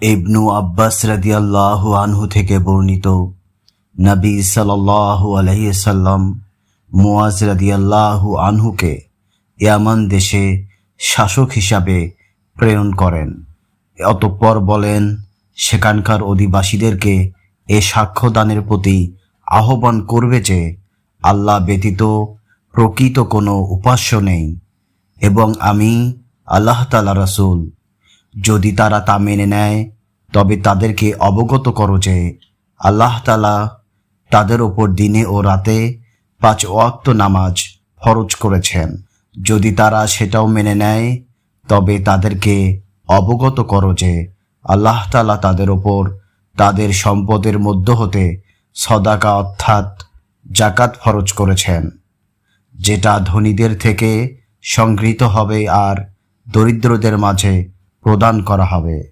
ইবনু আব্বাস রাদিয়াল্লাহু আনহু থেকে বর্ণিত, নবী সাল্লাল্লাহু আলাইহি সাল্লাম মুয়াজ রাদিয়াল্লাহু আনহুকে ইয়ামান দেশে শাসক হিসাবে প্রেরণ করেন। অতঃপর বলেন, সেখানকার অধিবাসীদেরকে এ সাক্ষ্যদানের প্রতি আহ্বান করবে যে আল্লাহ ব্যতীত প্রকৃত কোনো উপাস্য নেই এবং আমি আল্লাহ তাআলা রাসূল। যদি তারা তা মেনে নেয় তবে তাদেরকে অবগত করো যে আল্লাহ তাআলা তাদের ওপর দিনে ও রাতে 5 ওয়াক্ত নামাজ ফরজ করেছেন। যদি তারা সেটাও মেনে নেয় তবে তাদেরকে অবগত করো যে আল্লাহ তাআলা তাদের ওপর তাদের সম্পদের মধ্য হতে সদাকা অর্থাৎ জাকাত ফরজ করেছেন, যেটা ধনীদের থেকে সংগৃহীত হবে আর দরিদ্রদের মাঝে প্রদান করা হবে।